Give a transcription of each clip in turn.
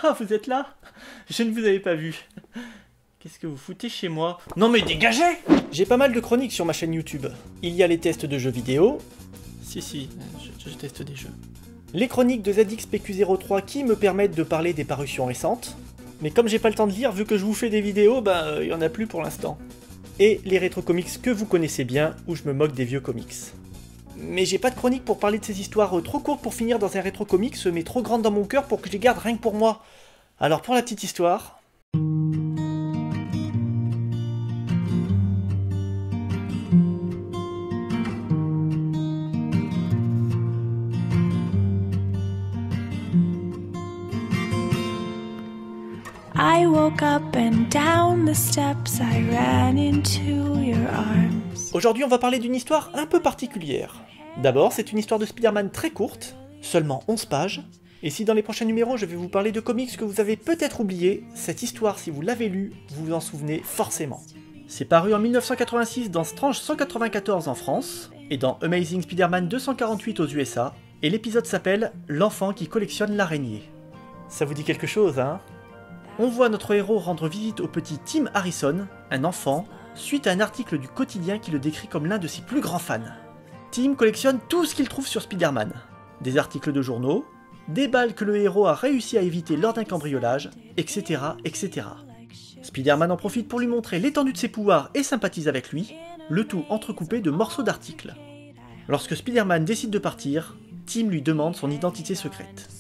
Ah, vous êtes là? Je ne vous avais pas vu. Qu'est-ce que vous foutez chez moi? Non mais dégagez! J'ai pas mal de chroniques sur ma chaîne YouTube. Il y a les tests de jeux vidéo. Si, je teste des jeux. Les chroniques de ZXPQ03 qui me permettent de parler des parutions récentes. Mais comme j'ai pas le temps de lire, vu que je vous fais des vidéos, il y en a plus pour l'instant. Et les rétro-comics que vous connaissez bien, où je me moque des vieux comics. Mais j'ai pas de chronique pour parler de ces histoires trop courtes pour finir dans un rétro-comics, mais trop grandes dans mon cœur pour que je les garde rien que pour moi. Alors pour la petite histoire... I woke up and down the steps I ran into your arms. Aujourd'hui, on va parler d'une histoire un peu particulière. D'abord, c'est une histoire de Spider-Man très courte, seulement 11 pages. Et si dans les prochains numéros, je vais vous parler de comics que vous avez peut-être oubliés, cette histoire, si vous l'avez lue, vous vous en souvenez forcément. C'est paru en 1986 dans Strange 194 en France, et dans Amazing Spider-Man 248 aux USA, et l'épisode s'appelle « L'enfant qui collectionne l'araignée ». Ça vous dit quelque chose, hein? On voit notre héros rendre visite au petit Tim Harrison, un enfant, suite à un article du quotidien qui le décrit comme l'un de ses plus grands fans. Tim collectionne tout ce qu'il trouve sur Spider-Man. Des articles de journaux, des balles que le héros a réussi à éviter lors d'un cambriolage, etc. etc. Spider-Man en profite pour lui montrer l'étendue de ses pouvoirs et sympathise avec lui, le tout entrecoupé de morceaux d'articles. Lorsque Spider-Man décide de partir, Tim lui demande son identité secrète.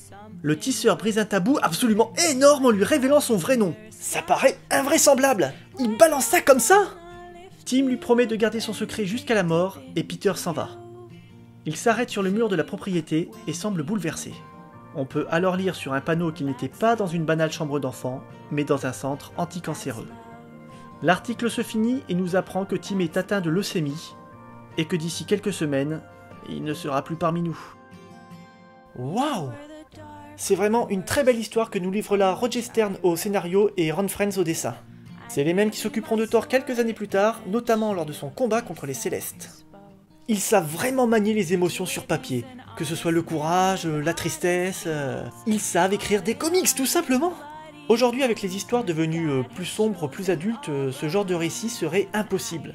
Le tisseur brise un tabou absolument énorme en lui révélant son vrai nom. Ça paraît invraisemblable! Il balance ça comme ça! Tim lui promet de garder son secret jusqu'à la mort et Peter s'en va. Il s'arrête sur le mur de la propriété et semble bouleversé. On peut alors lire sur un panneau qu'il n'était pas dans une banale chambre d'enfant, mais dans un centre anticancéreux. L'article se finit et nous apprend que Tim est atteint de leucémie et que d'ici quelques semaines, il ne sera plus parmi nous. Waouh! C'est vraiment une très belle histoire que nous livre là Roger Stern au scénario et Ron Frenz au dessin. C'est les mêmes qui s'occuperont de Thor quelques années plus tard, notamment lors de son combat contre les Célestes. Ils savent vraiment manier les émotions sur papier, que ce soit le courage, la tristesse... Ils savent écrire des comics, tout simplement. Aujourd'hui, avec les histoires devenues plus sombres, plus adultes, ce genre de récit serait impossible.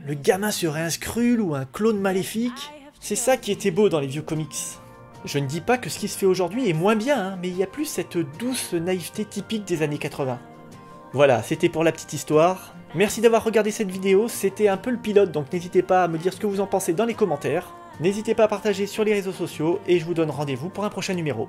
Le gamin serait un Skrull ou un clone maléfique. C'est ça qui était beau dans les vieux comics. Je ne dis pas que ce qui se fait aujourd'hui est moins bien, mais il y a plus cette douce naïveté typique des années 80. Voilà, c'était pour la petite histoire. Merci d'avoir regardé cette vidéo, c'était un peu le pilote, donc n'hésitez pas à me dire ce que vous en pensez dans les commentaires. N'hésitez pas à partager sur les réseaux sociaux, et je vous donne rendez-vous pour un prochain numéro.